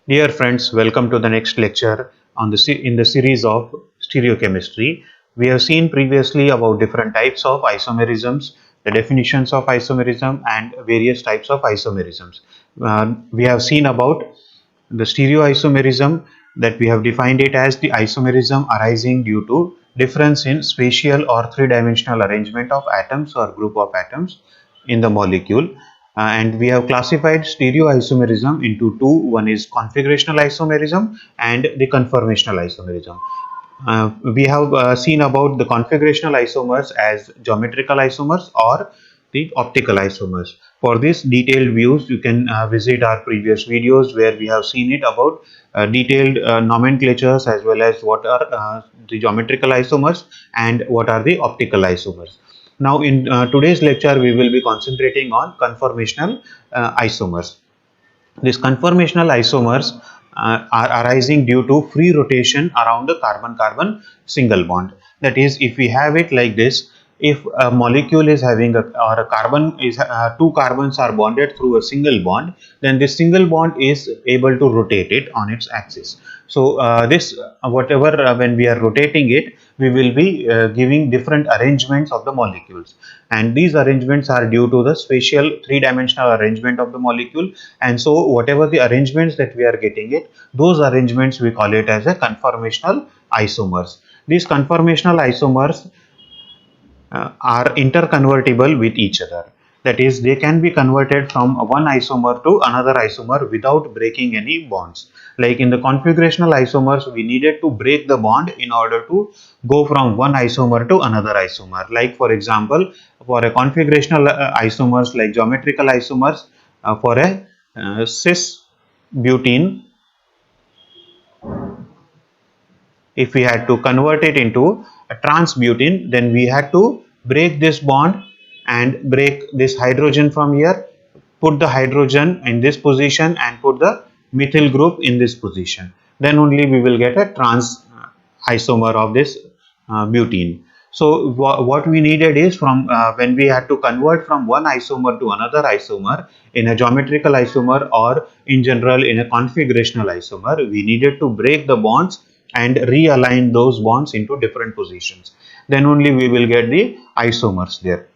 Dear friends, welcome to the next lecture in the series of stereochemistry. We have seen previously about different types of isomerisms, the definitions of isomerism, and various types of isomerisms. We have seen about the stereoisomerism, that we have defined it as the isomerism arising due to difference in spatial or three-dimensional arrangement of atoms or group of atoms in the molecule. And we have classified stereoisomerism into two. One is configurational isomerism and the conformational isomerism. We have seen about the configurational isomers as geometrical isomers or the optical isomers. For this detailed views, you can visit our previous videos where we have seen it about detailed nomenclatures as well as what are the geometrical isomers and what are the optical isomers. Now in today's lecture, we will be concentrating on conformational isomers. These conformational isomers are arising due to free rotation around the carbon-carbon single bond. That is, if we have it like this, if a molecule is having or a carbon is two carbons are bonded through a single bond, then this single bond is able to rotate it on its axis. So this whatever when we are rotating it, we will be giving different arrangements of the molecules, and these arrangements are due to the spatial three-dimensional arrangement of the molecule. And so whatever the arrangements that we are getting it, those arrangements we call it as a conformational isomers. These conformational isomers are interconvertible with each other. That is, they can be converted from one isomer to another isomer without breaking any bonds. Like in the configurational isomers, we needed to break the bond in order to go from one isomer to another isomer. Like for example, for a configurational isomers like geometrical isomers, for a cis butene, if we had to convert it into a trans butene, then we had to break this bond and break this hydrogen from here, put the hydrogen in this position and put the methyl group in this position. Then only we will get a trans isomer of this butene. So what we needed is, from when we had to convert from one isomer to another isomer in a geometrical isomer or in general in a configurational isomer, we needed to break the bonds and realign those bonds into different positions. Then only we will get the isomers there.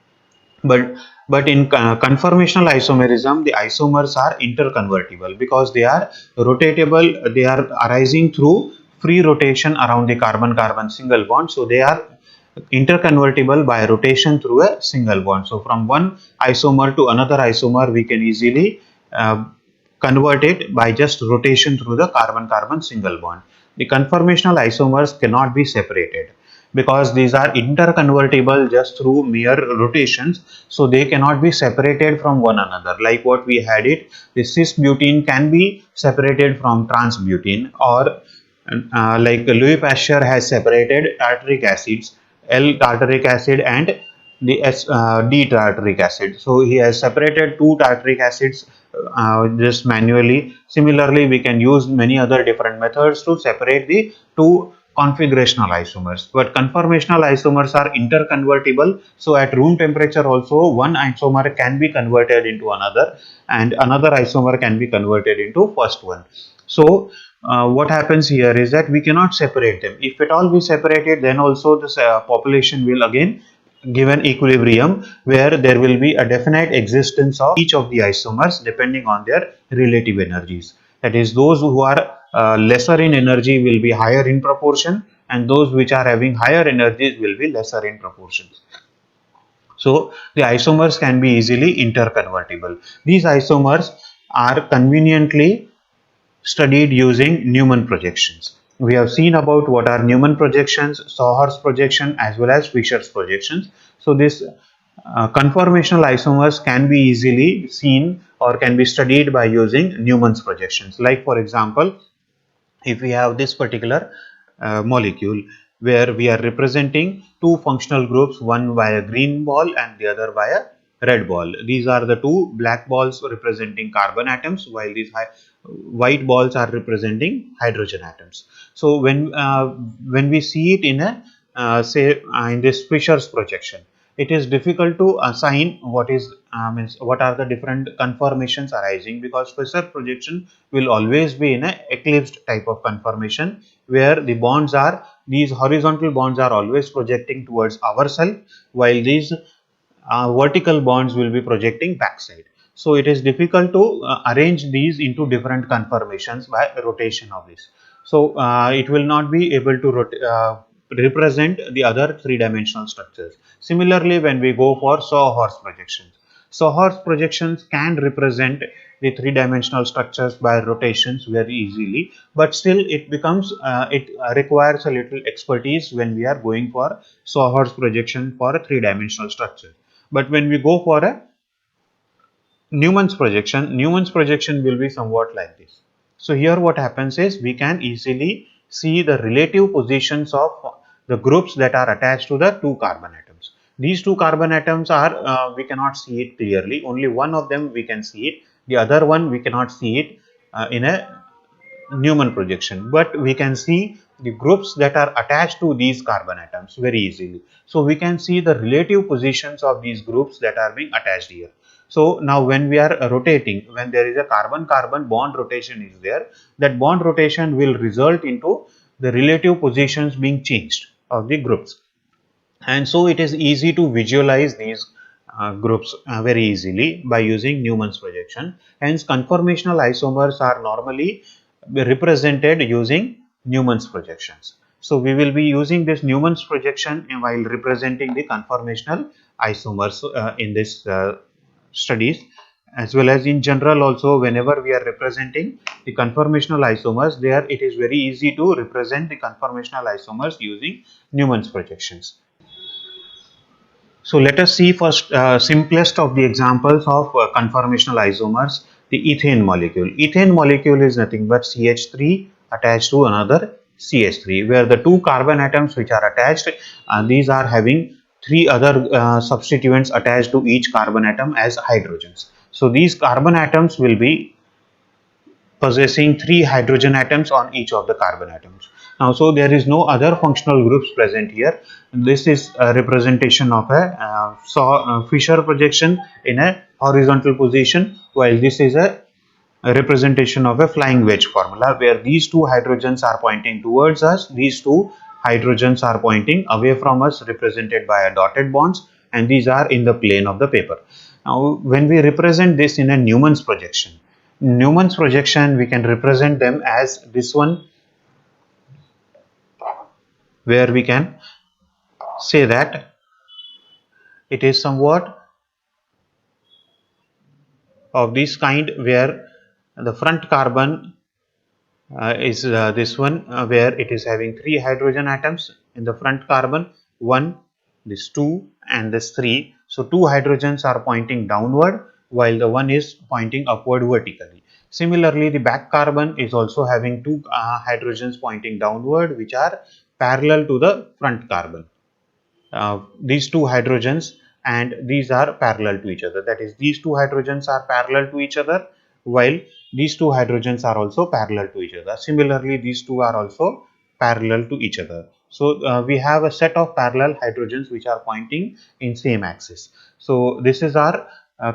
But in conformational isomerism, the isomers are interconvertible because they are rotatable. They are arising through free rotation around the carbon-carbon single bond. So they are interconvertible by rotation through a single bond. So from one isomer to another isomer, we can easily convert it by just rotation through the carbon-carbon single bond. The conformational isomers cannot be separated because these are interconvertible just through mere rotations, so they cannot be separated from one another. Like what we had it, the cis butene can be separated from trans butene, or like Louis Pasteur has separated tartaric acids, L-tartaric acid and the D-tartaric acid. So he has separated two tartaric acids just manually. Similarly, we can use many other different methods to separate the two configurational isomers. But conformational isomers are interconvertible. So at room temperature also, one isomer can be converted into another and another isomer can be converted into first one. So what happens here is that we cannot separate them. If at all we separate it, then also this population will again give an equilibrium where there will be a definite existence of each of the isomers depending on their relative energies. That is, those who are lesser in energy will be higher in proportion, and those which are having higher energies will be lesser in proportion. So the isomers can be easily interconvertible. These isomers are conveniently studied using Newman projections. We have seen about what are Newman projections, Sauer's projection, as well as Fisher's projections. So this conformational isomers can be easily seen or can be studied by using Newman's projections. Like for example, if we have this particular molecule where we are representing two functional groups, one by a green ball and the other by a red ball. These are the two black balls representing carbon atoms, while these white balls are representing hydrogen atoms. So when we see it in a say in this Fisher's projection, it is difficult to assign what is means what are the different conformations arising, because Fisher projection will always be in a eclipsed type of conformation, where the bonds are, these horizontal bonds are always projecting towards ourselves, while these vertical bonds will be projecting backside. So it is difficult to arrange these into different conformations by rotation of this. So it will not be able to represent the other three-dimensional structures. Similarly, when we go for sawhorse projections, sawhorse projections can represent the three-dimensional structures by rotations very easily, but still it becomes it requires a little expertise when we are going for sawhorse projection for a three-dimensional structure. But when we go for a Newman's projection will be somewhat like this. So here what happens is we can easily see the relative positions of the groups that are attached to the two carbon atoms. These two carbon atoms are, we cannot see it clearly. Only one of them we can see it. The other one we cannot see it in a Newman projection, but we can see the groups that are attached to these carbon atoms very easily. So we can see the relative positions of these groups that are being attached here. So now when we are rotating, when there is a carbon-carbon bond rotation is there, that bond rotation will result into the relative positions being changed of the groups. And so it is easy to visualize these groups very easily by using Newman's projection. Hence, conformational isomers are normally represented using Newman's projections. So we will be using this Newman's projection while representing the conformational isomers in this studies, as well as in general also. Whenever we are representing the conformational isomers, there it is very easy to represent the conformational isomers using Newman's projections. So let us see first simplest of the examples of conformational isomers, the ethane molecule. Ethane molecule is nothing but CH3 attached to another CH3, where the two carbon atoms which are attached, these are having three other substituents attached to each carbon atom as hydrogens. So these carbon atoms will be possessing three hydrogen atoms on each of the carbon atoms. Now, so there is no other functional groups present here. This is a representation of a Fisher projection in a horizontal position, while this is a representation of a flying wedge formula, where these two hydrogens are pointing towards us, these two hydrogens are pointing away from us, represented by a dotted bonds, and these are in the plane of the paper. Now, when we represent this in a Newman's projection, we can represent them as this one, where we can say that it is somewhat of this kind, where the front carbon is this one, where it is having three hydrogen atoms in the front carbon, one, this two, and this three. So two hydrogens are pointing downward, while the one is pointing upward vertically. Similarly, the back carbon is also having two hydrogens pointing downward, which are parallel to the front carbon. These two hydrogens and these are parallel to each other. That is, these two hydrogens are parallel to each other, while these two hydrogens are also parallel to each other. Similarly, these two are also parallel to each other. So we have a set of parallel hydrogens which are pointing in same axis. So this is our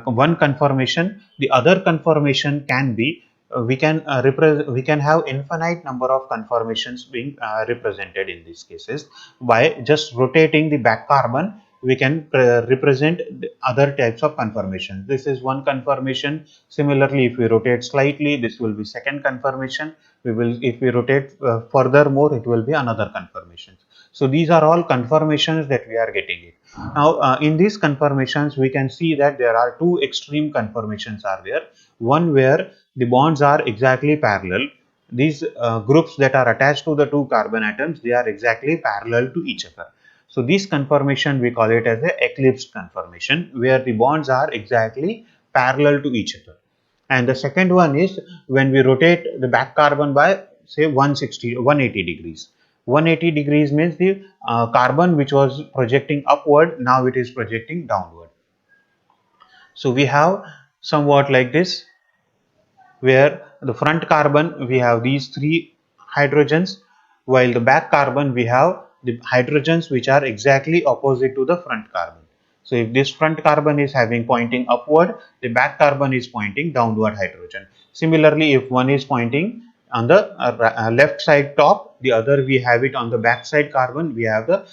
one conformation. The other conformation can be, we can have infinite number of conformations being represented in these cases. By just rotating the back carbon, we can represent other types of conformations. This is one conformation. Similarly, if we rotate slightly, this will be second conformation. If we rotate furthermore, it will be another conformation. So these are all conformations that we are getting it. Now, in these conformations, we can see that there are two extreme conformations are there. One where the bonds are exactly parallel. These groups that are attached to the two carbon atoms, they are exactly parallel to each other. So this conformation, we call it as a eclipsed conformation, where the bonds are exactly parallel to each other. And the second one is when we rotate the back carbon by say 180 degrees. 180 degrees means the carbon which was projecting upward, now it is projecting downward. So we have somewhat like this, where the front carbon we have these three hydrogens, while the back carbon we have the hydrogens which are exactly opposite to the front carbon. So if this front carbon is having pointing upward, the back carbon is pointing downward hydrogen. Similarly, if one is pointing on the left side top, the other we have it on the back side carbon, we have the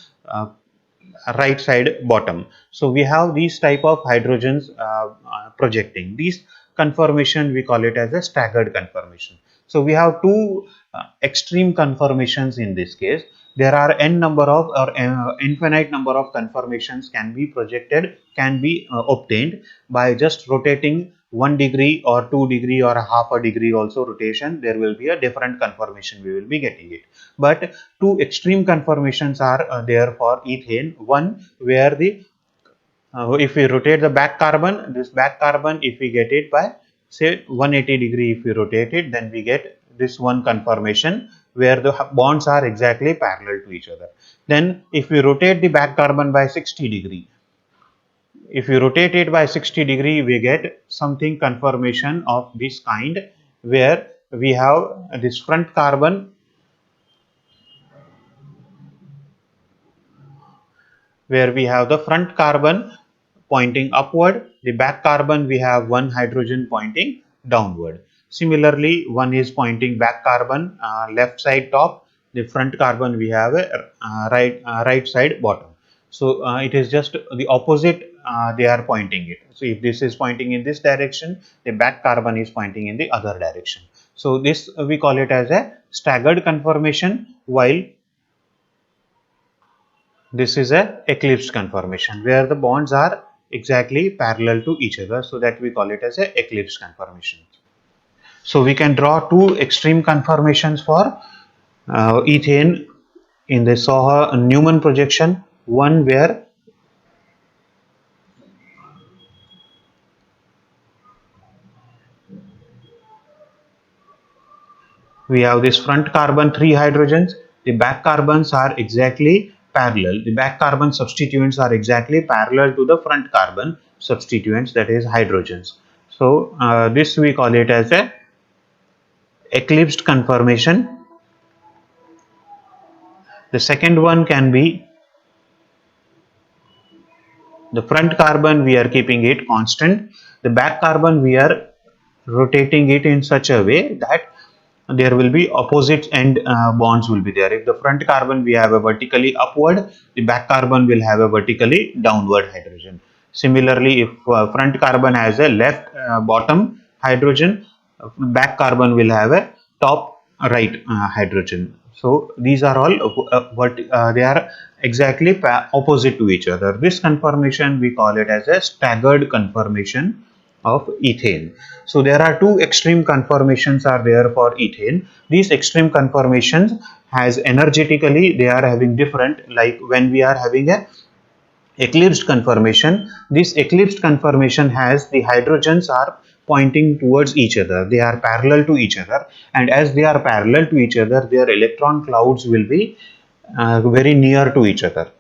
right side bottom. So we have these type of hydrogens projecting. These conformation we call it as a staggered conformation. So we have two extreme conformations in this case. There are n number of or infinite number of conformations can be projected, can be obtained by just rotating 1 degree or 2 degree or a half a degree also rotation. There will be a different conformation we will be getting it. But two extreme conformations are there for ethane. One where the if we rotate the back carbon, this back carbon, if we get it by say 180 degree, if we rotate it, then we get this one conformation where the bonds are exactly parallel to each other. Then if we rotate the back carbon by 60 degree, if you rotate it by 60 degree, we get something conformation of this kind where we have this front carbon, where we have the front carbon pointing upward, the back carbon we have one hydrogen pointing downward. Similarly, one is pointing back carbon left side top, the front carbon we have a right side bottom. So it is just the opposite, they are pointing it. So if this is pointing in this direction, the back carbon is pointing in the other direction. So this we call it as a staggered conformation, while this is a eclipsed conformation where the bonds are exactly parallel to each other, so that we call it as a eclipsed conformation. So we can draw two extreme conformations for ethane in the Soha-Newman projection. One where we have this front carbon 3 hydrogens, the back carbons are exactly parallel. The back carbon substituents are exactly parallel to the front carbon substituents, that is hydrogens. So this we call it as a eclipsed conformation. The second one can be the front carbon we are keeping it constant, the back carbon we are rotating it in such a way that there will be opposite end bonds will be there. If the front carbon we have a vertically upward, the back carbon will have a vertically downward hydrogen. Similarly, if front carbon has a left bottom hydrogen, back carbon will have a top right hydrogen. So these are all they are exactly opposite to each other. This conformation we call it as a staggered conformation of ethane. So there are two extreme conformations are there for ethane. These extreme conformations has energetically they are having different, like when we are having a eclipsed conformation, this eclipsed conformation has the hydrogens are pointing towards each other, they are parallel to each other, and as they are parallel to each other, their electron clouds will be very near to each other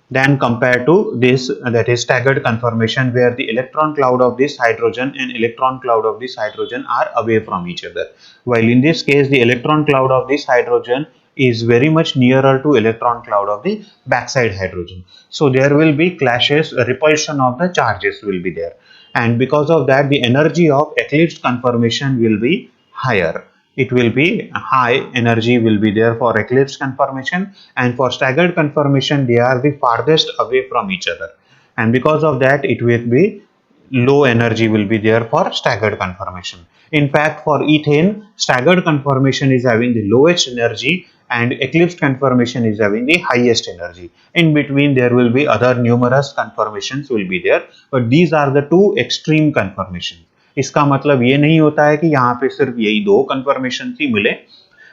than compared to this, that is staggered conformation, where the electron cloud of this hydrogen and electron cloud of this hydrogen are away from each other, while in this case the electron cloud of this hydrogen is very much nearer to electron cloud of the backside hydrogen. So there will be clashes, repulsion of the charges will be there, and because of that the energy of eclipsed conformation will be higher. It will be high energy will be there for eclipsed conformation, and for staggered conformation they are the farthest away from each other, and because of that it will be low energy will be there for staggered conformation. In fact, for ethane, staggered conformation is having the lowest energy and eclipsed conformation is having the highest energy. In between there will be other numerous conformations will be there, but these are the two extreme conformations. इसका मतलब ये नहीं होता है कि यहाँ पे सिर्फ यही दो कंफर्मेशन ही मिले,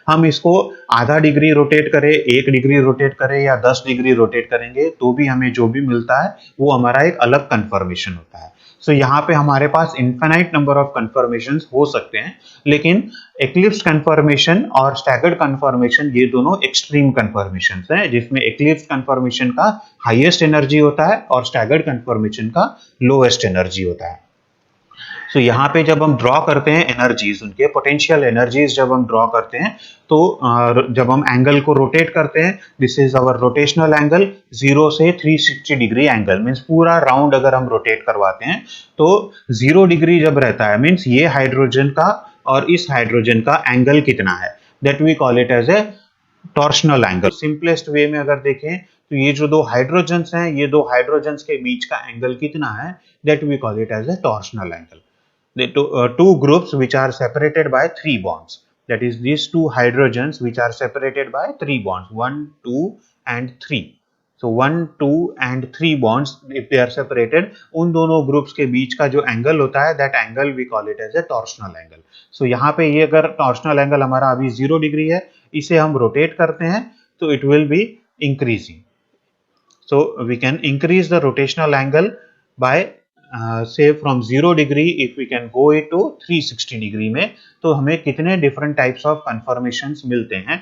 हम इसको आधा डिग्री रोटेट करें, 1 डिग्री रोटेट करें या 10 डिग्री रोटेट करेंगे तो भी हमें जो भी मिलता है वो हमारा एक अलग कंफर्मेशन होता है. सो यहाँ पे हमारे पास इनफाइनाइट नंबर ऑफ कंफर्मेशन हो सकते हैं, लेकिन एक्लिप्स कंफर्मेशन और स्टैगर्ड कंफर्मेशन ये दोनों एक्सट्रीम कंफर्मेशन हैं, जिसमें एक्लिप्स कंफर्मेशन का हाईएस्ट एनर्जी होता है और स्टैगर्ड कंफर्मेशन का लोएस्ट एनर्जी होता है. सो यहाँ पे जब हम ड्रॉ करते हैं एनर्जीज, उनके पोटेंशियल एनर्जीज जब हम ड्रॉ करते हैं, तो जब हम एंगल को रोटेट करते हैं, this is our rotational angle, 0 से 360 डिग्री एंगल, मीन्स पूरा राउंड अगर हम रोटेट करवाते हैं तो 0 डिग्री जब रहता है, मीन्स ये हाइड्रोजन का और इस हाइड्रोजन का एंगल कितना है, that we call it as a torsional angle. Simplest way में अगर देखें तो ये जो दो हाइड्रोजन्स हैं, ये दो हाइड्रोजन्स के बीच का एंगल कितना है, that we call it as a torsional angle. The two groups which are separated by 3 bonds, that is these two hydrogens which are separated by 3 bonds, 1 2 and 3. So 1 2 and 3 bonds, if they are separated, उन दोनों groups के बीच का जो angle होता है, that angle we call it as a torsional angle. So यहाँ पे ये अगर टॉर्शनल एंगल हमारा अभी 0 डिग्री है, इसे हम रोटेट करते हैं तो it will be increasing. So we can increase the rotational angle by say from 0 degree, if we can go it to 360 degree में, तो हमें कितने different types of conformations मिलते हैं,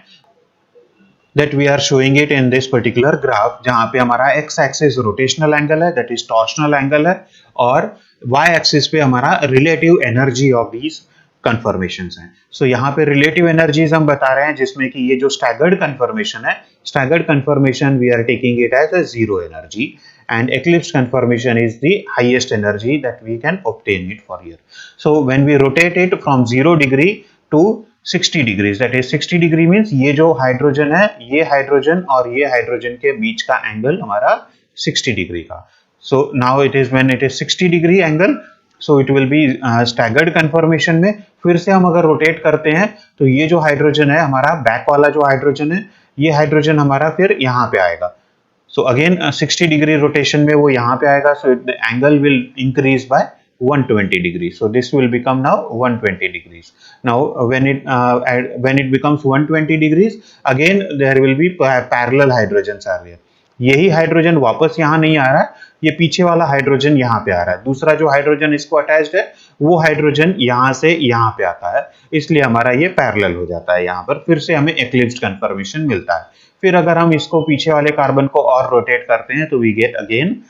that we are showing it in this particular graph, जहाँ पे हमारा x axis rotational angle है, that is torsional angle है, और y axis पे हमारा relative energy of these conformations हैं। So यहाँ पे relative energies हम बता रहे हैं, जिसमें कि ये जो staggered conformation है, staggered conformation we are taking it as a zero energy, and eclipsed conformation is the highest energy that we can obtain it for here. So when we rotate it from 0 degree to 60 degrees, that is 60 degree means ये जो hydrogen है, ये hydrogen और ये hydrogen के बीच का angle हमारा 60 degree का। So now it is when it is 60 degree angle, so it will be staggered conformation में। फिर से हम अगर रोटेट करते हैं तो ये जो हाइड्रोजन है हमारा, बैक वाला जो हाइड्रोजन है, ये हाइड्रोजन हमारा फिर यहाँ पे आएगा। So again 60 degree rotation में वो यहाँ पे आएगा, so the angle will increase by 120 degrees. So this will become now 120 degrees. Now when it becomes 120 degrees, again there will be parallel hydrogens are there. यही हाइड्रोजन वापस यहाँ नहीं आ रहा है, ये पीछे वाला हाइड्रोजन यहाँ पे आ रहा है, दूसरा जो हाइड्रोजन इसको अटैच्ड है वो हाइड्रोजन यहाँ से यहाँ पे आता है, इसलिए हमारा ये पैरेलल हो जाता है। यहाँ पर फिर से हमें एक्लिप्स्ड कन्फर्मेशन मिलता है। फिर अगर हम इसको पीछे वाले कार्बन को और रोटेट करते हैं तो we get again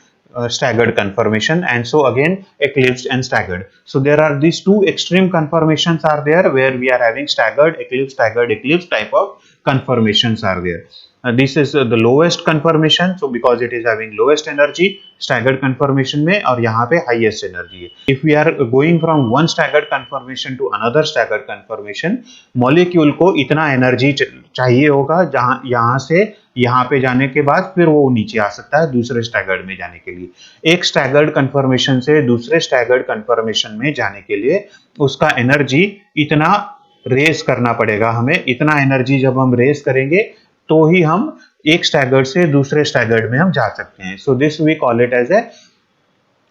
staggered conformation, and so again eclipsed and staggered. So there are these two extreme conformations are there, where we are having staggered, eclipsed type of conformations are there. This is the lowest conformation, so because it is having lowest energy, staggered conformation में, और यहाँ पे highest energy है। If we are going from one staggered conformation to another staggered conformation, molecule को इतना energy चाहिए होगा, जहाँ यहाँ से यहाँ पे जाने के बाद फिर वो नीचे आ सकता है दूसरे स्टैगर्ड में जाने के लिए। एक स्टैगर्ड कन्फर्मेशन से दूसरे स्टैगर्ड कन्फर्मेशन में जाने के लिए उसका एनर्जी इतना रेज करना पड़ेगा हमें, इतना एनर्जी जब हम रेज करेंगे तो ही हम एक स्टैगर्ड से दूसरे स्टैगर्ड में हम जा सकते हैं। So this we call it as a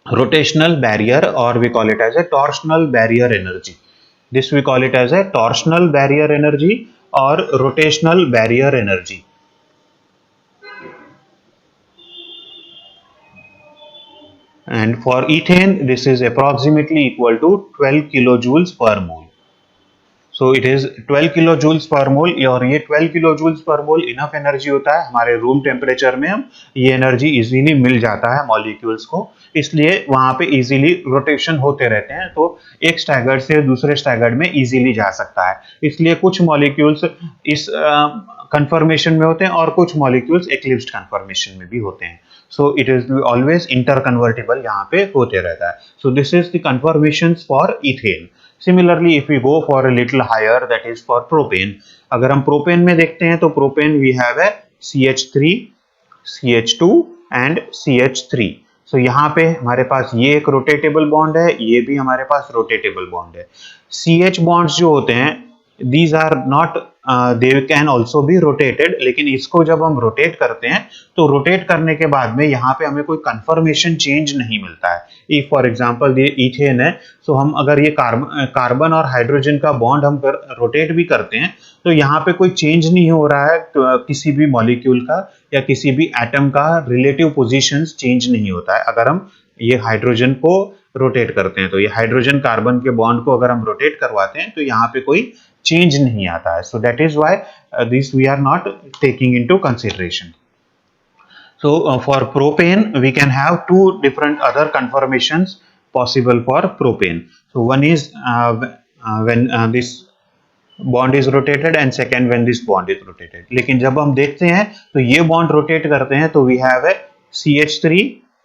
rotational barrier, और we call it as a torsional barrier energy. This we call it as a torsional barrier energy और rotational barrier energy. And for ethane, this is approximately equal to 12 kilojoules per mole. So it is 12 kilojoules per mole, और ये 12 kilojoules per mole enough energy होता है हमारे room temperature में, हम ये energy easily मिल जाता है मॉलिक्यूल्स को, इसलिए वहां पे इजीली रोटेशन होते रहते हैं, तो एक स्टैगर्ड से दूसरे स्टैगर्ड में इजीली जा सकता है। इसलिए कुछ मॉलिक्यूल्स इस कन्फर्मेशन में होते हैं और कुछ मॉलिक्यूल्स एक्लिप्स्ड कन्फर्मेशन में भी होते हैं। So it is always interconvertible, यहाँ पे होते रहता है। So this is the conformations for ethane. Similarly, if we go for a little higher, that is for propane. अगर हम propane में देखते हैं तो propane we have a CH3, CH2 and CH3. So यहाँ पे हमारे पास ये एक रोटेटेबल बॉन्ड है, ये भी हमारे पास रोटेटेबल बॉन्ड है। CH बॉन्ड्स जो होते हैं, these are not they can also be rotated, लेकिन इसको जब हम रोटेट करते हैं तो रोटेट करने के बाद में यहाँ पे हमें कोई कंफर्मेशन चेंज नहीं मिलता है। इफ फॉर एग्जांपल ये इथेन है, तो हम अगर ये कार्बन और हाइड्रोजन का बॉन्ड हम रोटेट भी करते हैं तो यहाँ पे कोई चेंज नहीं हो रहा है, किसी भी मॉलिक्यूल का या किसी भी एटम का रिलेटिव पोजीशंस चेंज नहीं होता है अगर हम ये हाइड्रोजन को रोटेट करते हैं। तो ये हाइड्रोजन कार्बन के बॉन्ड को अगर हम रोटेट करवाते हैं तो यहाँ पे कोई चेंज नहीं आता है। So that is why this we are not taking into consideration. So for propane we can have two different other conformations possible for propane. So one is when this bond is rotated and second when this bond is rotated. लेकिन जब हम देखते हैं तो ये bond rotate करते हैं तो we have a CH3,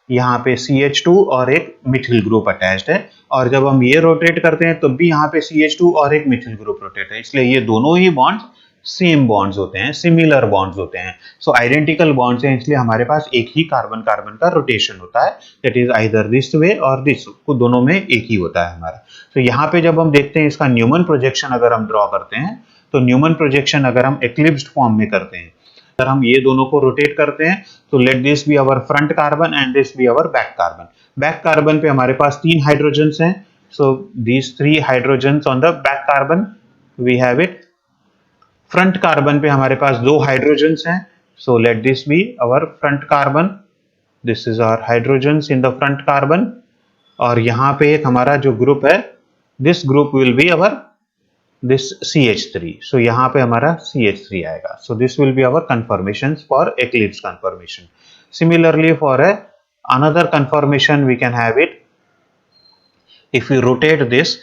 यहाँ पे CH2 और एक मिथिल ग्रुप अटैच्ड है, और जब हम ये रोटेट करते हैं तो भी यहाँ पे CH2 और एक मिथिल ग्रुप रोटेट है, इसलिए ये दोनों ही बॉन्ड्स सेम बॉन्ड्स होते हैं, सिमिलर बॉन्ड्स होते हैं। सो आइडेंटिकल बॉन्ड्स हैं, इसलिए हमारे पास एक ही कार्बन कार्बन का रोटेशन होता है, that is either this way और दिस, दोनों में एक ही होता है हमारा। तो यहाँ पे जब हम देखते हैं इसका न्यूमन प्रोजेक्शन अगर हम ड्रॉ करते हैं तो न्यूमन प्रोजेक्शन अगर हम एक्लिप्स्ड फॉर्म में करते हैं, अगर हम ये दोनों को रोटेट करते हैं तो let this be our front carbon and this be our back carbon. Back carbon पे हमारे पास 3 हाइड्रोजन्स हैं, so these 3 hydrogens on the back carbon we have it. Front carbon पे हमारे पास 2 हाइड्रोजन्स हैं, so let this be our front carbon, this is our hydrogens in the front carbon. और यहाँ पे एक हमारा जो ग्रुप है, this group will be our this CH3, so यहाँ पे हमारा CH3 आएगा, so this will be our conformations for eclipse conformation. Similarly for another conformation we can have it if we rotate this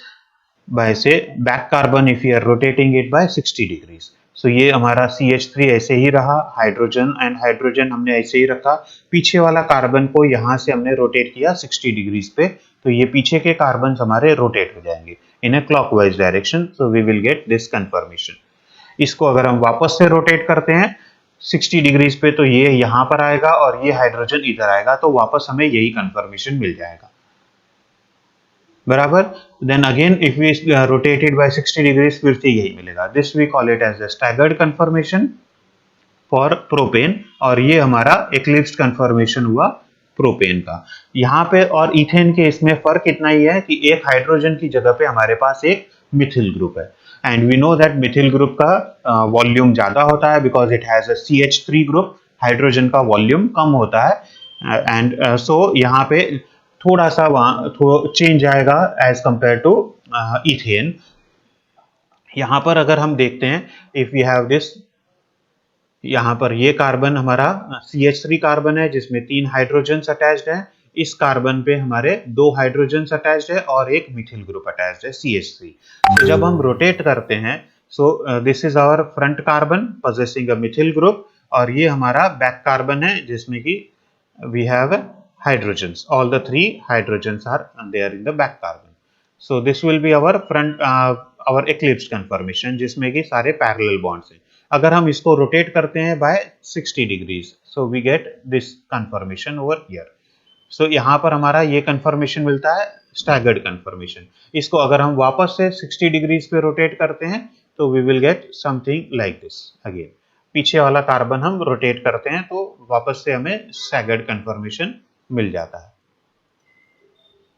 by say back carbon, if we are rotating it by 60 degrees, so ये हमारा CH3 ऐसे ही रहा, hydrogen and hydrogen हमने ऐसे ही रखा, पीछे वाला carbon को यहाँ से हमने रोटेट किया 60 डिग्रीज पे, तो ये पीछे के कार्बन हमारे रोटेट हो जाएंगे in a clockwise direction, so we will get this conformation. इसको अगर हम वापस से रोटेट करते हैं 60 डिग्रीज पे तो ये यहाँ पर आएगा और ये हाइड्रोजन इधर आएगा, तो वापस हमें यही कंफर्मेशन मिल जाएगा, बराबर। Then again if we rotated by 60 degrees फिर से यही मिलेगा, this we call it as a staggered conformation for propane, और ये हमारा एक्लिप्स्ड कंफर्मेशन हुआ प्रोपेन का। यहाँ पे और इथेन के इसमें फर्क इतना ही है कि एक हाइड्रोजन की जगह पे हमारे पास एक मिथिल ग्रुप है, and we know that methyl group का वॉल्यूम ज्यादा होता है because it has a CH3 group, hydrogen का वॉल्यूम कम होता है, एंड सो यहाँ पे थोड़ा सा वहाँ चेंज आएगा एज कंपेयर टू इथेन। यहाँ पर अगर हम देखते हैं इफ वी हैव दिस, यहाँ पर ये कार्बन हमारा CH3 कार्बन है जिसमें 3 हाइड्रोजन्स अटैच्ड हैं, इस कार्बन पे हमारे 2 हाइड्रोजन्स अटैच्ड है और एक मिथिल ग्रुप अटैच्ड है CH3। तो जब हम रोटेट करते हैं so this is our front carbon possessing a methyl group, और ये हमारा बैक कार्बन है जिसमें कि we have hydrogens, all the 3 hydrogens are there in the back carbon. So this will be our front our eclipsed conformation जिसमें कि सारे parallel bonds हैं। अगर हम इसको रोटेट करते हैं by 60 degrees, so we get this conformation over here. So यहाँ पर हमारा ये कंफर्मेशन मिलता है स्टैगर्ड कंफर्मेशन। इसको अगर हम वापस से 60 डिग्रीज पे रोटेट करते हैं तो we will get something like this. Again पीछे वाला कार्बन हम रोटेट करते हैं तो वापस से हमें स्टैगर्ड कंफर्मेशन मिल जाता है,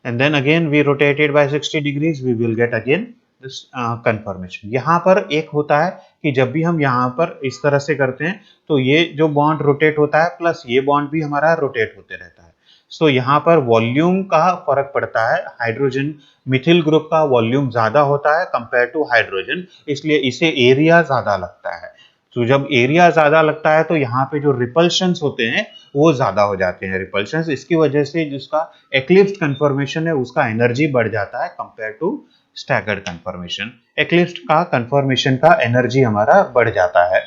and then again we rotated by 60 degrees, we will get again this conformation. यहाँ पर एक होता है कि जब भी हम यहाँ पर इस तरह से करते हैं तो ये जो बॉन्ड रोटेट होता है प्लस ये बॉन्ड भी हमारा रोटेट होते रहता है, सो यहाँ पर वॉल्यूम का फर्क पड़ता है। हाइड्रोजन मिथिल ग्रुप का वॉल्यूम ज्यादा होता है कंपेयर टू हाइड्रोजन, इसलिए इसे एरिया ज्यादा लगता है। तो जब एरिया ज्यादा लगता है तो यहाँ पे जो रिपल्शंस होते हैं वो ज्यादा हो जाते हैं रिपल्शंस, इसकी वजह से जिसका एक्लिप्स्ड कंफर्मेशन है उसका एनर्जी बढ़ जाता है compare to staggered conformation. Eclipsed का कंफर्मेशन का एनर्जी हमारा बढ़ जाता है।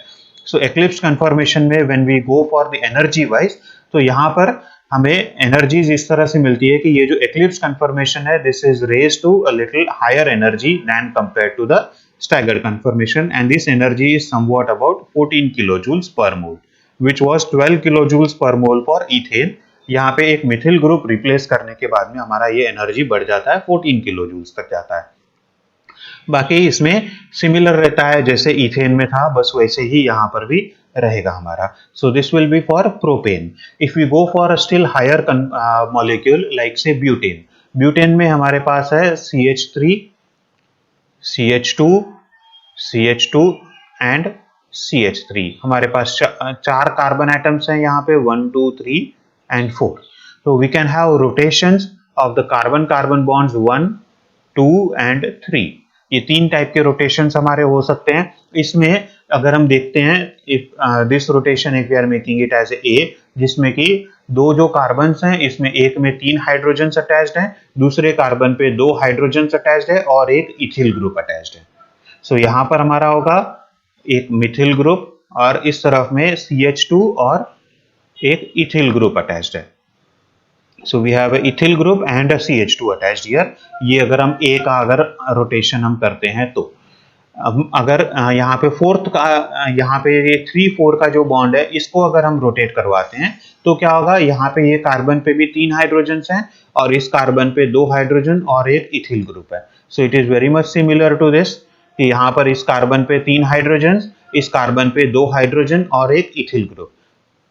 सो एक्लिप्स्ड कंफर्मेशन में when we go for the energy wise, तो यहाँ पर हमें एनर्जीज इस तरह से मिलती है कि ये जो एक्लिप्स्ड कंफर्मेशन है this is raised to a little higher energy than compare to the staggered conformation, and this energy is somewhat about 14 kilojoules per mole, which was 12 kilojoules per mole for ethane। यहाँ पे एक methyl group replace करने के बाद में हमारा ये energy बढ़ जाता है 14 किलोजूल्स तक जाता है। बाकी इसमें सिमिलर रहता है जैसे इथेन में था, बस वैसे ही यहाँ पर भी रहेगा हमारा। So this will be for propane. If we go for still higher molecule like say butane, butane में हमारे पास है CH3, CH2, CH2 and CH3। हमारे पास 4 कार्बन एटम्स हैं यहाँ पे 1, 2, 3 एंड 4। तो we can have rotations of the carbon carbon bonds 1, 2 and 3। ये 3 type के रोटेशंस हमारे हो सकते हैं। इसमें अगर हम देखते हैं if this rotation if we are making it as a, जिसमें कि दो जो कार्बन्स हैं इसमें एक में 3 हाइड्रोजन्स अटैच्ड हैं, दूसरे कार्बन पे 2 हाइड्रोजन्स अटैच्ड है और एक इथिल ग्रुप अटैच्ड है। सो यहाँ पर हमारा होगा एक मिथिल ग्रुप और इस तरफ में CH2 और एक इथिल ग्रुप अटैच्ड है। So we have ethyl group and CH2 attached here. ये अगर हम A का अगर रोटेशन हम करते हैं तो अब अगर यहाँ पे फोर्थ का यहाँ पे ये 3-4 का जो बॉन्ड है इसको अगर हम रोटेट करवाते हैं तो क्या होगा, यहाँ पे ये कार्बन पे भी 3 हाइड्रोजन हैं और इस कार्बन पे 2 हाइड्रोजन और एक इथिल ग्रुप है। So it is very much similar to this कि यहाँ पर इस कार्बन पे 3 हाइड्रोजन, इस कार्बन पे 2 हाइड्रोजन और एक इथिल ग्रुप,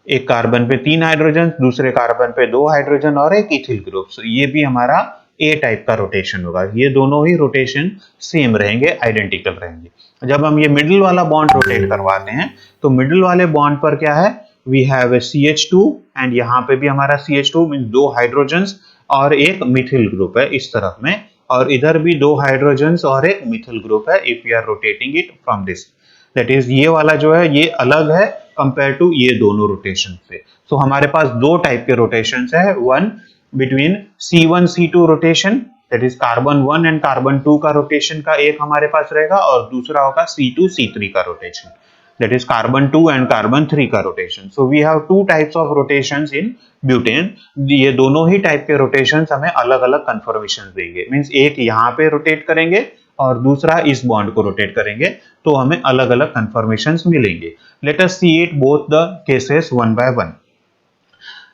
एक कार्बन पे 3 हाइड्रोजन, दूसरे कार्बन पे 2 हाइड्रोजन और एक इथिल ग्रुप। सो ये भी हमारा ए टाइप का रोटेशन होगा। ये दोनों ही रोटेशन सेम रहेंगे, आइडेंटिकल रहेंगे। जब हम ये मिडिल वाला बॉन्ड रोटेट करवाते हैं तो मिडिल वाले बॉन्ड पर क्या है, we have A CH2 and यहाँ पे भी हमारा CH2 मींस 2 हाइड्रोजन्स और एक मिथिल ग्रुप है इस तरफ में, और इधर भी 2 हाइड्रोजन्स और एक मिथिल ग्रुप है if we are rotating it from this. That is ये वाला जो है ये अलग है कंपेयर टू ये दोनों रोटेशन से। सो हमारे पास दो टाइप के रोटेशन है, one between C1-C2 rotation, that is carbon 1 and carbon 2 का रोटेशन का एक हमारे पास रहेगा, और दूसरा होगा C2-C3 का rotation, that is carbon 2 and carbon 3 का rotation. So we have two types of rotations in butane. ये दोनों ही टाइप के रोटेशंस हमें अलग अलग कन्फर्मेशन देंगे, मींस एक यहाँ पे रोटेट करेंगे और दूसरा इस बॉन्ड को रोटेट करेंगे तो हमें अलग अलग कन्फर्मेशंस मिलेंगे। Let us see it both the cases one by one.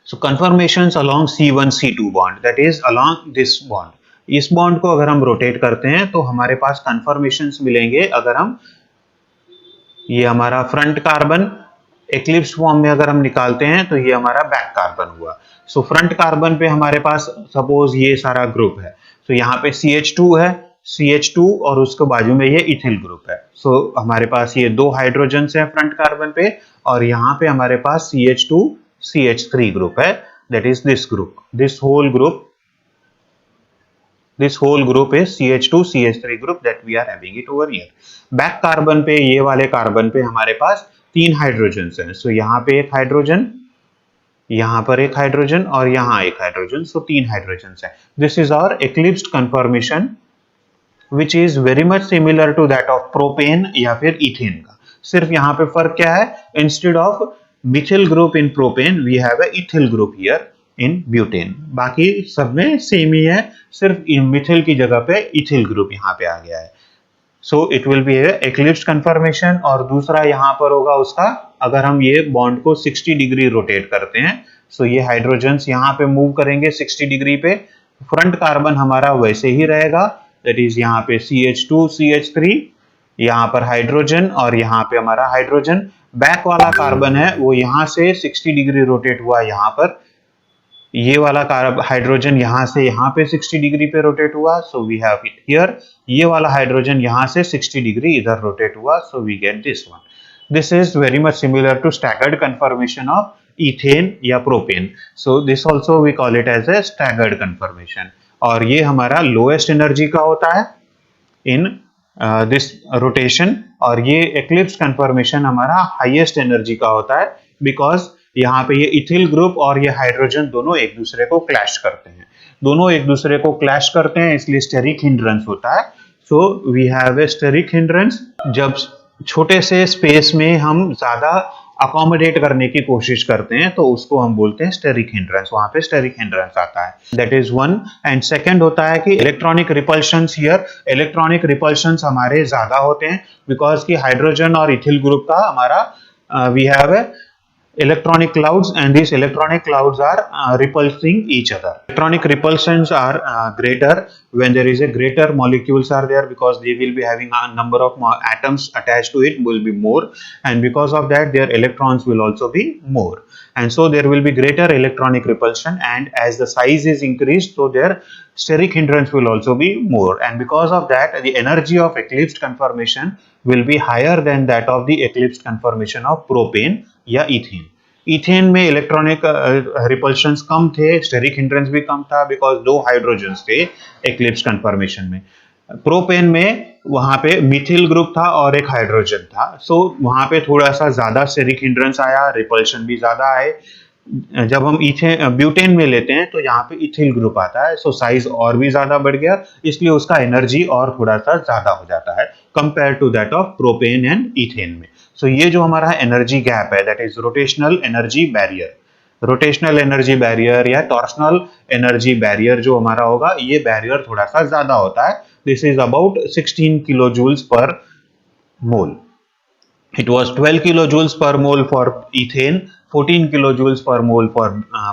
So conformations along C1-C2 bond, that is along this bond. इस बॉन्ड को अगर हम रोटेट करते हैं तो हमारे पास कन्फर्मेशंस मिलेंगे। अगर हम ये हमारा फ्रंट कार्बन एक्लिप्स फॉर्म में अगर हम निकालते हैं तो ये हमारा बैक कार्बन हुआ। सो फ्रंट कार्बन पे हमारे पास सपोज ये सारा ग्रुप है, तो यहाँ पे CH2 है, CH2 और उसके बाजू में ये इथिल ग्रुप है। सो हमारे पास ये 2 हाइड्रोजन्स हैं फ्रंट कार्बन पे और यहाँ पे हमारे पास CH2 CH3 ग्रुप है, that is this group, this whole group is CH2 CH3 group that we are having it over here. Back carbon पे ये वाले कार्बन पे हमारे पास 3 हाइड्रोजन हैं। सो यहाँ पे एक हाइड्रोजन, यहाँ पर एक हाइड्रोजन और यहाँ एक हाइड्रोजन, सो 3 हाइड्रोजन है। This is our eclipsed conformation which is very much similar to that of propane या फिर इथेन का। सिर्फ यहाँ पे फर्क क्या है, instead of methyl group in propane we have a ethyl group here in butane। बाकी सब में सेम ही है, सिर्फ मिथिल की जगह पे इथिल ग्रुप यहाँ पे आ गया है। So it will be eclipsed conformation. और दूसरा यहाँ पर होगा उसका, अगर हम ये बॉन्ड को 60 डिग्री रोटेट करते हैं, सो ये हाइड्रोजन्स यहाँ पे मूव करेंगे 60 डिग्री पे, फ्रंट कार्बन हमारा वैसे ही रहेगा, दैट इज यहाँ पे CH2 CH3, यहाँ पर हाइड्रोजन और यहाँ पे हमारा हाइड्रोजन। बैक वाला कार्बन है वो यहाँ से 60 डिग्री रोटेट हुआ यहाँ पर, ये वाला हाइड्रोजन यहाँ से यहाँ पे 60 डिग्री पे रोटेट हुआ, so we have it here. ये वाला हाइड्रोजन यहाँ से 60 डिग्री इधर रोटेट हुआ, so we get this one. This is very much similar to staggered conformation of ethane या propane. So this also we call it as a staggered conformation, और ये हमारा लोएस्ट एनर्जी का होता है इन दिस रोटेशन, और ये eclipse conformation हमारा हाईएस्ट एनर्जी का होता है, बिकॉज यहाँ पे ये इथिल ग्रुप और ये हाइड्रोजन दोनों एक दूसरे को क्लैश करते हैं, दोनों एक दूसरे को क्लैश करते हैं, इसलिए स्टेरिक हिंड्रेंस होता है। So we have a steric hindrance. जब छोटे से स्पेस में हम ज्यादा अकोमोडेट करने की कोशिश करते हैं तो उसको हम बोलते हैं स्टेरिक हिंड्रेंस, वहां पे स्टेरिक हिंड्रेंस आता है, that is one. And second होता है कि electronic repulsions. Here electronic repulsions हमारे ज्यादा होते हैं बिकॉज कि हाइड्रोजन और इथिल ग्रुप का हमारा we have a electronic clouds, and these electronic clouds are repulsing each other. Electronic repulsions are greater when there is a greater molecules are there, because they will be having a number of atoms attached to it will be more, and because of that their electrons will also be more, and so there will be greater electronic repulsion, and as the size is increased so their steric hindrance will also be more, and because of that the energy of eclipsed conformation will be higher than that of the eclipsed conformation of propane या ethane. Ethane में electronic repulsions कम थे, steric hindrance भी कम था because 2 hydrogens थे eclipse conformation में। Propane में वहां पे मिथिल ग्रुप था और एक हाइड्रोजन था, सो वहां पे थोड़ा सा ज्यादा स्टेरिक हिंड्रेंस आया, रिपल्शन भी ज्यादा आए। जब हम ब्यूटेन में लेते हैं तो यहाँ पे इथिल ग्रुप आता है, सो साइज और भी ज्यादा बढ़ गया, इसलिए उसका एनर्जी और थोड़ा सा ज्यादा हो जाता है compare to that of propane and ethane में। सो ये जो हमारा एनर्जी गैप है, that is rotational energy barrier. Rotational energy barrier या टॉर्शनल एनर्जी बैरियर जो हमारा होगा, ये बैरियर थोड़ा सा ज्यादा होता है। This is about 16 kilo joules per mole. It was 12 kilojoules per mole for ethane, 14 kilojoules per mole for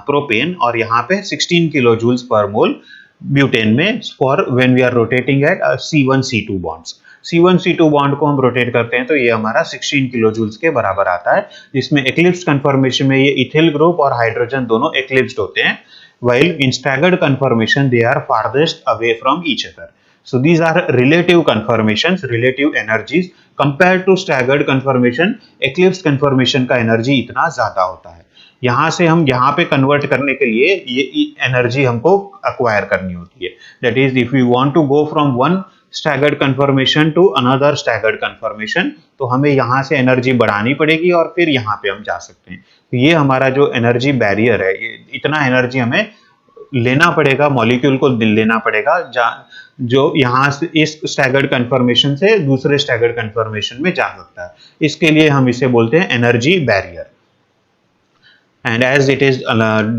propane, और यहाँ पे 16 kilojoules per mole ब्यूटेन में for when we are rotating at C1C2 bonds। C1C2 bond को हम rotate करते हैं तो ये हमारा 16 किलोजूल्स के बराबर आता है, जिसमें एक्लिप्स्ड कन्फर्मेशन में ये इथिल ग्रुप और हाइड्रोजन दोनों एक्लिप्स्ड होते हैं, while in staggered conformation they are farthest away from each other। So these are relative conformations, relative energies compared to staggered conformation। eclipsed conformation का एनर्जी इतना ज्यादा होता है। यहां से हम यहाँ पे कन्वर्ट करने के लिए ये एनर्जी हमको अक्वायर करनी होती है। That is if you want to go from one staggered conformation to another staggered conformation, तो हमें यहाँ से एनर्जी बढ़ानी पड़ेगी और फिर यहाँ पे हम जा सकते हैं। तो ये हमारा जो एनर्जी बैरियर है, ये इतना एनर्जी हमें लेना पड़ेगा, मॉलिक्यूल को लेना पड़ेगा जो यहाँ से इस स्टैगर्ड कन्फर्मेशन से दूसरे स्टैगर्ड कन्फर्मेशन में जा सकता है। इसके लिए हम इसे बोलते हैं energy barrier. And as it is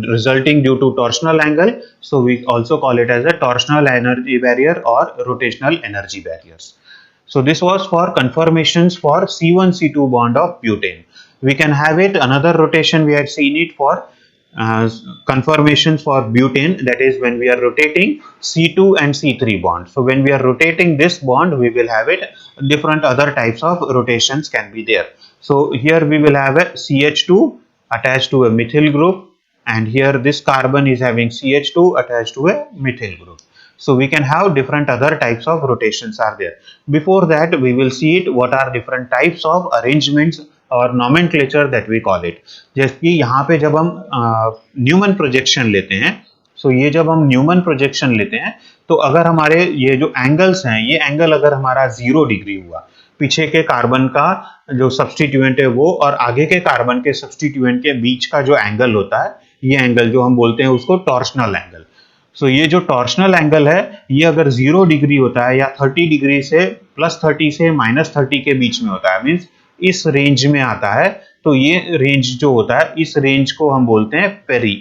resulting due to torsional angle, so we also call it as a torsional energy barrier or rotational energy barriers। So this was for conformations for C1C2 bond of butane। We can have it another rotation, we had seen it for conformations for butane, that is when we are rotating C2 and C3 bond। So when we are rotating this bond, we will have it different other types of rotations can be there। So here we will have a CH2 attached to a methyl group, and here this carbon is having CH2 attached to a methyl group। So we can have different other types of rotations are there। Before that we will see it what are different types of arrangements और nomenclature that we call it। जैसे कि यहाँ पे जब हम Neumann projection लेते हैं, सो ये जब हम न्यूमन प्रोजेक्शन लेते हैं तो अगर हमारे ये जो एंगल्स हैं, ये एंगल अगर हमारा 0 डिग्री हुआ, पीछे के कार्बन का जो सब्सटीट्यूएंट है वो और आगे के कार्बन के सब्सटीट्यूएंट के बीच का जो एंगल होता है, ये एंगल जो हम बोलते हैं उसको टॉर्शनल एंगल। सो ये जो टॉर्शनल एंगल है, ये अगर 0 डिग्री होता है या 30 डिग्री से +30 से -30 के बीच में होता है, मीन्स इस रेंज में आता है, तो ये रेंज जो होता है, इस रेंज को हम बोलते हैं पेरी।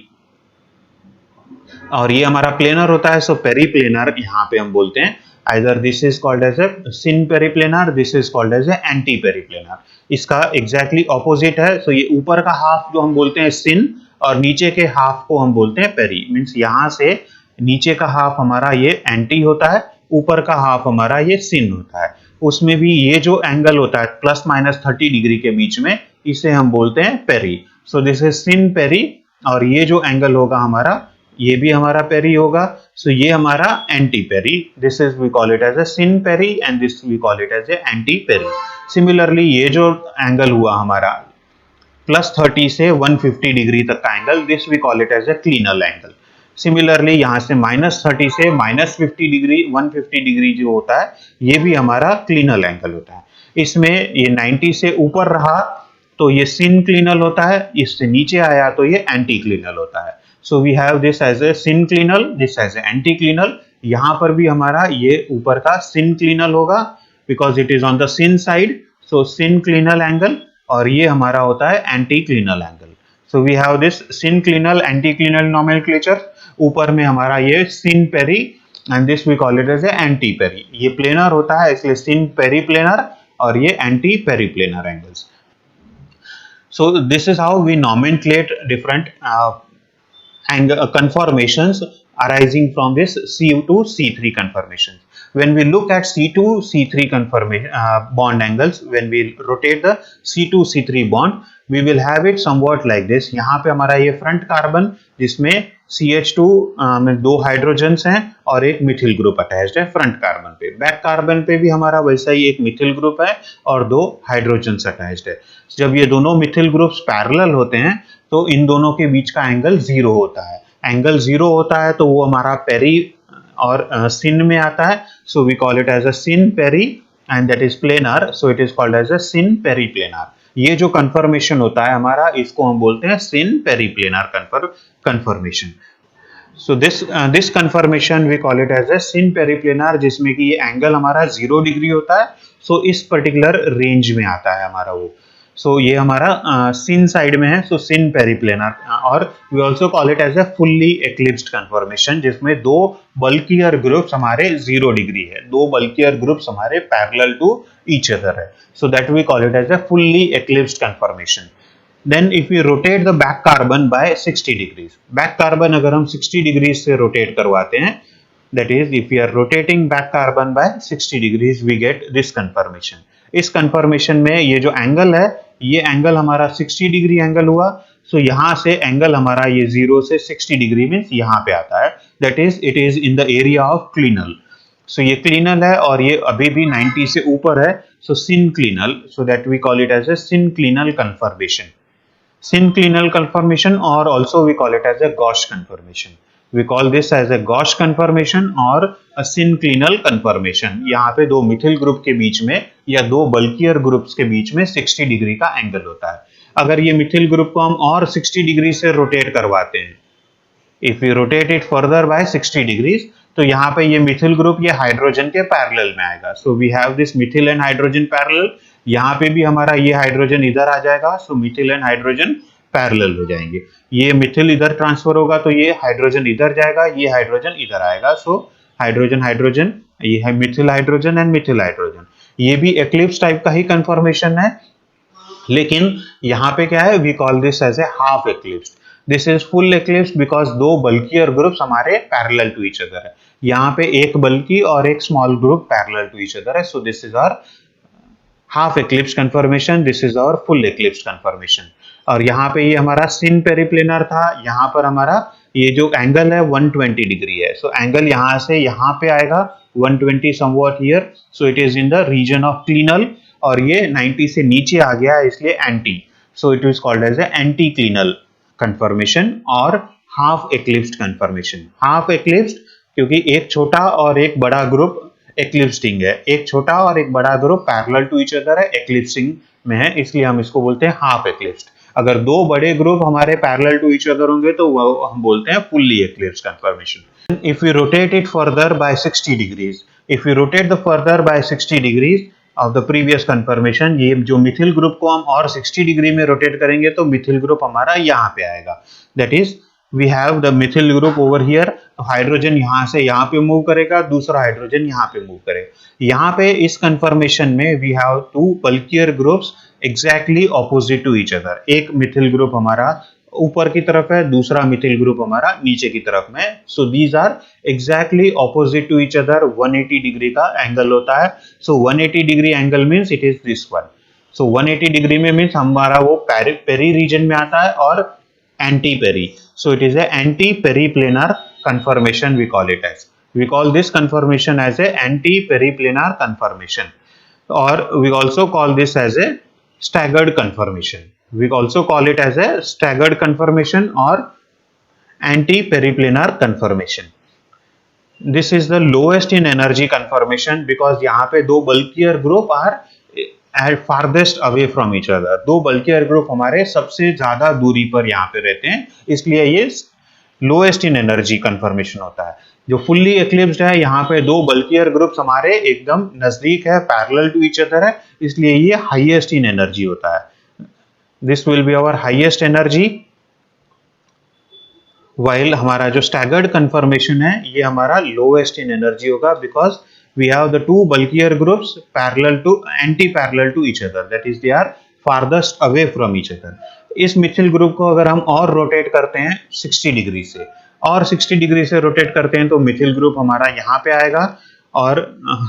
और ये हमारा प्लेनर होता है, सो पेरी प्लेनर यहाँ पे हम बोलते हैं। Either this is called as a syn periplanar, this is called as a anti periplanar। इसका exactly opposite है। सो ये ऊपर का हाफ जो हम बोलते हैं सिन और नीचे के हाफ को हम बोलते हैं पेरी। मीन्स यहाँ से नीचे का हाफ हमारा ये एंटी होता है, ऊपर का हाफ हमारा ये सिन होता है। उसमें भी ये जो एंगल होता है +-30 डिग्री के बीच में, इसे हम बोलते हैं peri. So this is syn peri, और ये जो एंगल होगा हमारा, ये भी हमारा पेरी होगा। सो ये हमारा anti peri. This is we call it as a syn peri and this we call it as a anti peri. Similarly ये जो एंगल हुआ हमारा +30 से 150 डिग्री तक का angle, this we call it as a clinal angle. Similarly यहाँ से -30 से -50 डिग्री 150 डिग्री जो होता है, ये भी हमारा क्लीनल एंगल होता है। इसमें ये 90 से ऊपर रहा तो ये सिन क्लीनल होता है, इससे नीचे आया तो ये एंटी क्लीनल होता है। So we have this as a syn clinal, this as a anti clinal. यहाँ पर भी हमारा ये ऊपर का सिन क्लीनल होगा because it is on the syn side, so syn clinal angle, और ये हमारा होता है anti clinal angle. So we have this syn clinal anti clinal nomenclature. ऊपर में हमारा ये syn peri and this we call it as a anti peri. ये प्लेनर होता है इसलिए सिन पेरी प्लेनर, और ये anti peri planar angles. So this is how we nomenclate different conformations arising from this C2 C3 conformations। When we look at C2 C3 conformation bond angles, when we rotate the C2 C3 bond, we will have it somewhat like this। यहाँ पे हमारा ये front carbon जिसमें CH2 में 2 hydrogens हैं और एक methyl group attached है फ्रंट कार्बन पे। बैक कार्बन पे भी हमारा वैसा ही एक मिथिल ग्रुप है और 2 हाइड्रोजन्स अटैच्ड है। जब ये दोनों मिथिल ग्रुप्स पैरेलल होते हैं तो इन दोनों के बीच का एंगल 0 होता है। एंगल 0 होता है तो वो हमारा पेरी और सिन में आता है। So we call it as a syn peri and that is planar, so it is called as a syn peri planar. ये जो कन्फर्मेशन होता है हमारा, इसको हम बोलते हैं सिन पेरिप्लेनर conformation. So this conformation we call it as a sin periplanar, जिसमें कि ये एंगल हमारा 0 डिग्री होता है. सो इस पर्टिकुलर रेंज में आता है हमारा वो. सो ये हमारा सिन साइड में है, सो सिन पेरिप्लेनर. और we also call it as a fully eclipsed conformation, जिसमें दो बल्कियर ग्रुप्स हमारे 0 डिग्री है, दो बल्कियर ग्रुप्स हमारे पैरेलल टू ईच अदर है. So that we call it as a fully eclipsed conformation. Then if we rotate the back carbon by 60 degrees, back carbon अगर हम 60 degrees से rotate करवाते हैं, that is if we are rotating back carbon by 60 degrees we get this conformation. इस conformation में ये जो angle है, ये angle हमारा 60 डिग्री एंगल हुआ. सो यहाँ से एंगल हमारा ये 0 से 60 डिग्री मीन्स यहाँ पे आता है, that is it is in the area of clinal. सो ये क्लिनल है और ये अभी भी 90 से ऊपर है, so synclinal. So that we call it as a synclinal conformation. Synclinal conformation, or also we call it as a Gauss conformation. We call this as a Gauss conformation or a synclinal conformation. यहाँ पे दो methyl group के बीच में या दो bulkier groups के बीच में 60 degree का एंगल होता है. अगर ये मिथिल ग्रुप को हम और 60 डिग्री से रोटेट करवाते हैं, if you rotate it further by 60 degrees, तो यहाँ पे ये मिथिल ग्रुप ये हाइड्रोजन के पैरेलल में आएगा. So we have this methyl and hydrogen parallel. यहाँ पे भी हमारा ये हाइड्रोजन इधर आ जाएगा, so methyl and hydrogen parallel हो जाएंगे. ये मिथिल इधर ट्रांसफर होगा तो ये हाइड्रोजन इधर जाएगा, ये हाइड्रोजन इधर आएगा. सो हाइड्रोजन हाइड्रोजन, ये है Mithil hydrogen and Mithil hydrogen. ये भी एक्लिप्स टाइप का ही कंफर्मेशन है, लेकिन यहाँ पे क्या है, we call this as a half eclipse. This is full eclipse because दो बल्कियर ग्रुप्स हमारे पैरेलल टू ईच अदर है. यहाँ पे एक बल्कि और एक small group parallel to each other है. So this is our half eclipse conformation, this is our full eclipse conformation. और यहाँ पे ये हमारा सिन पेरिप्लेनर था. यहाँ पर हमारा ये जो एंगल है 120 डिग्री है. सो एंगल यहाँ से यहाँ पे आएगा 120 somewhat here. So it is in the region of clinal, और ये 90 से नीचे आ गया है इसलिए anti. So it is called as a anti clinal conformation और half eclipsed conformation. Half eclipsed क्योंकि एक छोटा और एक बड़ा ग्रुप एक्लिप्सिंग है, एक छोटा और एक बड़ा group parallel to each other है, एक्लिप्सिंग में है, इसलिए हम इसको बोलते हैं हाफ एक्लिप्स्ड. अगर दो बड़े ग्रुप हमारे पैरेलल टू ईच अदर होंगे तो वो हम बोलते हैं fully eclipsed conformation. If we rotate it further by 60 degrees, if we rotate the further by 60 degrees of the previous conformation, ये जो मिथिल ग्रुप को हम और 60 डिग्री में रोटेट करेंगे तो मिथिल ग्रुप हमारा यहाँ पे आएगा. That is we have the methyl group over here. Hydrogen यहाँ से यहाँ पे मूव करेगा, दूसरा हाइड्रोजन यहाँ पे मूव करेगा. यहाँ पे इस कन्फर्मेशन में we have two bulkier groups exactly opposite to each other. एक मिथिल ग्रुप हमारा ऊपर की तरफ है, दूसरा मिथिल ग्रुप हमारा नीचे की तरफ में. So these are exactly opposite to each other. 180 degree का एंगल होता है. So 180 degree angle means it is this one. So 180 degree में मीन्स हमारा वो पेरी रीजन में आता है और anti peri. So it is a anti periplanar conformation we call it as. We call this conformation as a anti-periplanar conformation, or we also call this as a staggered conformation. We also call it as a staggered conformation or anti-periplanar conformation. This is the lowest in energy conformation because यहाँ पे दो bulkier group are at farthest away from each other. दो bulkier group हमारे सबसे ज्यादा दूरी पर यहाँ पे रहते हैं, इसलिए ये लोएस्ट इन एनर्जी कन्फर्मेशन होता है. जो फुल्ली एक्लिप्स्ड है, यहाँ पे दो बल्कियर ग्रुप्स हमारे एकदम नजदीक है, पैरेलल टू ईच अदर है, इसलिए ये हाईएस्ट इन एनर्जी होता है. This will be our highest energy. While हमारा जो स्टैगर्ड कन्फर्मेशन है ये हमारा लोएस्ट इन एनर्जी होगा because we have the two bulkier groups parallel to anti parallel to each other, that is they are farthest away from each other. इस methyl group को अगर हम और रोटेट करते हैं 60 डिग्री से, और 60 डिग्री से रोटेट करते हैं तो मिथिल ग्रुप हमारा यहाँ पे आएगा, और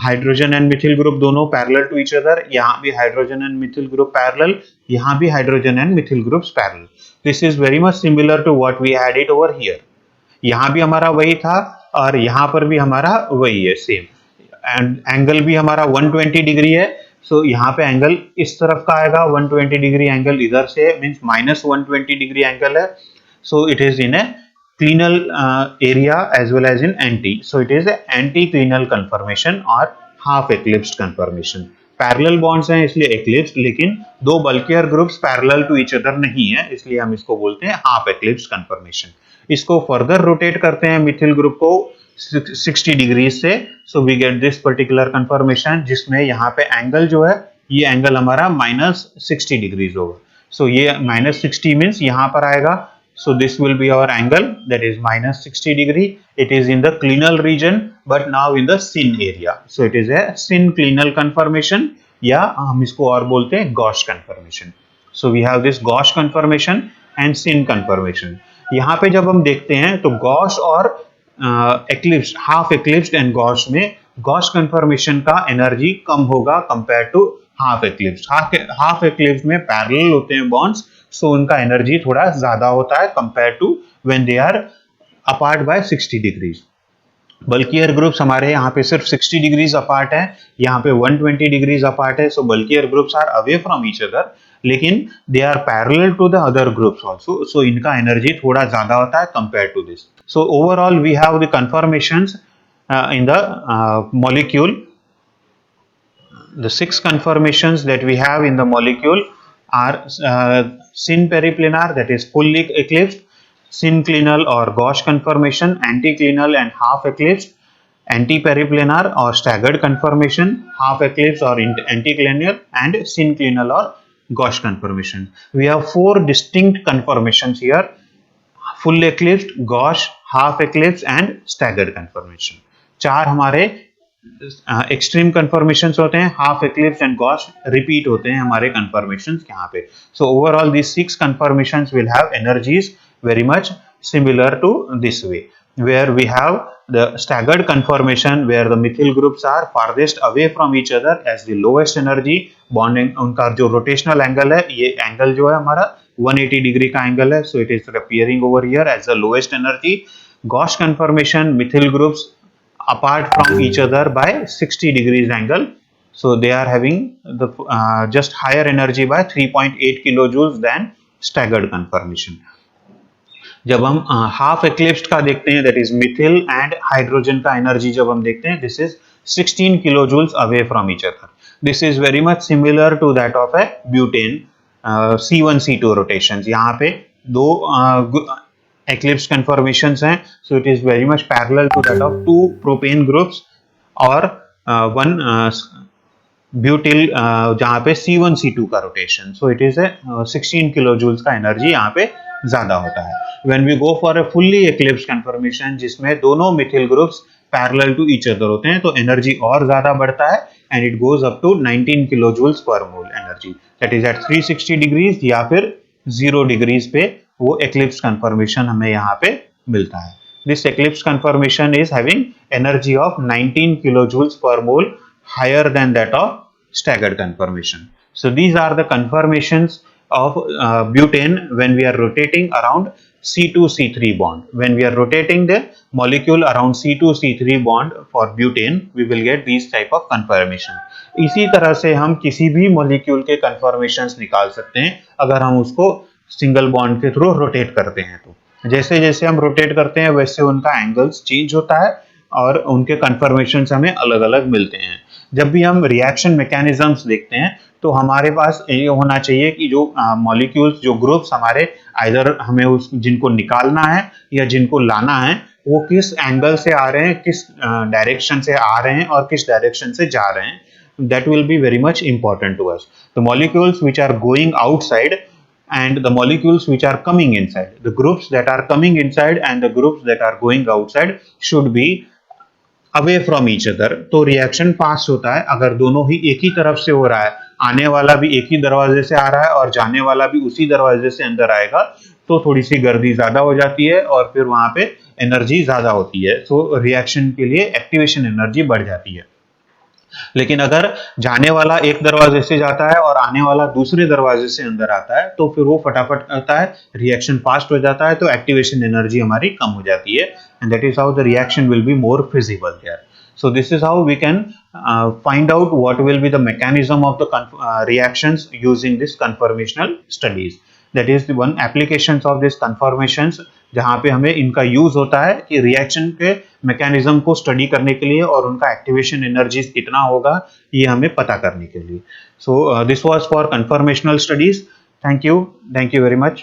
हाइड्रोजन एंड मिथिल ग्रुप दोनों पैरेलल टू ईच अदर. यहाँ भी hydrogen and methyl group parallel, यहाँ भी hydrogen and methyl groups parallel. This is very much similar to what we had it over here. यहाँ भी हमारा वही था और यहाँ पर भी हमारा वही है सेम. एंड एंगल भी हमारा 120 डिग्री है. सो यहाँ पे एंगल इस तरफ का आएगा 120 डिग्री एंगल, इधर से मीन्स माइनस 120 डिग्री एंगल है. So it is in a clinal area as well as in anti. So it is anti clinal conformation और half eclipsed conformation. Parallel bonds हैं इसलिए एक्लिप्स, लेकिन दो bulkier groups parallel to each other नहीं है, इसलिए हम इसको बोलते हैं हाफ एक्लिप्स कन्फर्मेशन। इसको फर्दर रोटेट करते हैं मिथिल ग्रुप को 60 डिग्रीज से, so we get this particular conformation, जिसमें यहाँ पे एंगल जो है ये एंगल हमारा -60 डिग्रीज होगा। सो ये -60 मीन्स यहाँ पर आएगा, so this will be our angle, that is -60 degree. It is in the clinal region but now in the syn area, so it is a synclinal conformation, या हम इसको और बोलते हैं Gauss conformation. So we have this Gauss conformation and syn conformation. यहाँ पे जब हम देखते हैं तो Gauss और eclipsed, half eclipsed and Gauss में Gauss conformation का एनर्जी कम होगा compare to half eclipsed. Half eclipsed में पैरेलल होते हैं बॉन्ड्स, सो उनका एनर्जी थोड़ा ज्यादा होता है compare to when they are apart by 60 degrees. Bulkier groups हमारे यहाँ पे सिर्फ 60 डिग्रीज अपार्ट है, यहाँ पे 120 डिग्रीज अपार्ट है, so bulkier groups are away from each other, लेकिन they are parallel to the other groups also, so इनका एनर्जी थोड़ा ज्यादा होता है compare to this. So overall we have the conformations in the molecule. The 6 conformations that we have in the molecule are syn periplanar, that is fully eclipsed, synclinal or Gauss conformation, anticlinal and half eclipsed, anti-periplanar or staggered conformation, half eclipsed or anticlinal, and synclinal or Gauss conformation. We have 4 distinct conformations here: full eclipsed, Gauss, half eclipsed and staggered conformation. 4 हमारे extreme conformations होते हैं, half eclipse and gauche repeat होते हैं हमारे conformations यहाँ पे। So overall this 6 conformations will have energies very much similar to this way, where we have the staggered conformation where the methyl groups are farthest away from each other as the lowest energy bonding. उनका जो rotational angle है, ये angle जो है हमारा 180 degree का angle है, so it is appearing over here as the lowest energy. Gauss conformation, methyl groups apart from each other by 60 degrees angle, so they are having the just higher energy by 3.8 kilojoules than staggered conformation. जब हम half एक्लिप्स्ड का देखते हैं, that is Mithil and hydrogen का energy जब हम देखते हैं, this is 16 kilojoules away from each other. This is very much similar to that of a butane C1C2 rotations. यहाँ पे दो eclipsed conformations हैं, so it is very much parallel to that of 2 propane groups और 1 butyl जहाँ पे C1C2 का rotation, so it is a 16 kilojoules का energy यहाँ पे ज्यादा होता है। When we go for a fully eclipsed conformation जिसमें दोनों methyl groups parallel to each other होते हैं, तो एनर्जी और ज्यादा बढ़ता है and it goes up to 19 kilojoules per mole energy, that is at 360 degrees या फिर 0 degrees पे वो eclipsed conformation हमें यहाँ पे मिलता है। This eclipsed conformation is having energy of 19 kilojoules per mole, higher than that of staggered conformation. So these are the conformations of butane when we are rotating around C2C3 bond. When we are rotating the molecule around C2C3 bond for butane, we will get these type of conformation. इसी तरह से हम किसी भी molecule के conformations निकाल सकते हैं अगर हम उसको सिंगल बॉन्ड के थ्रू रोटेट करते हैं। तो जैसे जैसे हम रोटेट करते हैं वैसे उनका एंगल्स चेंज होता है और उनके कन्फर्मेशंस हमें अलग अलग मिलते हैं। जब भी हम रिएक्शन मैकेनिज्म्स देखते हैं तो हमारे पास ये होना चाहिए कि जो मॉलिक्यूल्स, जो ग्रुप्स हमारे आइदर हमें उस जिनको निकालना है या जिनको लाना है, वो किस एंगल से आ रहे हैं, किस डायरेक्शन से आ रहे हैं और किस डायरेक्शन से जा रहे हैं, that will be very much important to us. The molecules which are going outside and the molecules which are coming inside, the groups that are coming inside and the groups that are going outside should be away from each other. तो reaction fast होता है अगर दोनों ही एक ही तरफ से हो रहा है, आने वाला भी एक ही दरवाजे से आ रहा है और जाने वाला भी उसी दरवाजे से अंदर आएगा, तो थोड़ी सी गर्दी ज्यादा हो जाती है और फिर वहां पे एनर्जी ज्यादा होती है, तो रिएक्शन के लिए एक्टिवेशन एनर्जी बढ़ जाती है। लेकिन अगर जाने वाला एक दरवाजे से जाता है और आने वाला दूसरे दरवाजे से अंदर आता है, तो फिर वो फटाफट आता है, रिएक्शन फास्ट हो जाता है, तो एक्टिवेशन एनर्जी हमारी कम हो जाती है, and that is how the reaction will be more feasible there. So this is how we can find out what will be the mechanism of the reactions using this conformational studies. That is one applications of this conformations, जहाँ पे हमें इनका use होता है कि reaction के mechanism को study करने के लिए और उनका एक्टिवेशन एनर्जीज कितना होगा ये हमें पता करने के लिए. So this was for conformational studies. Thank you very much.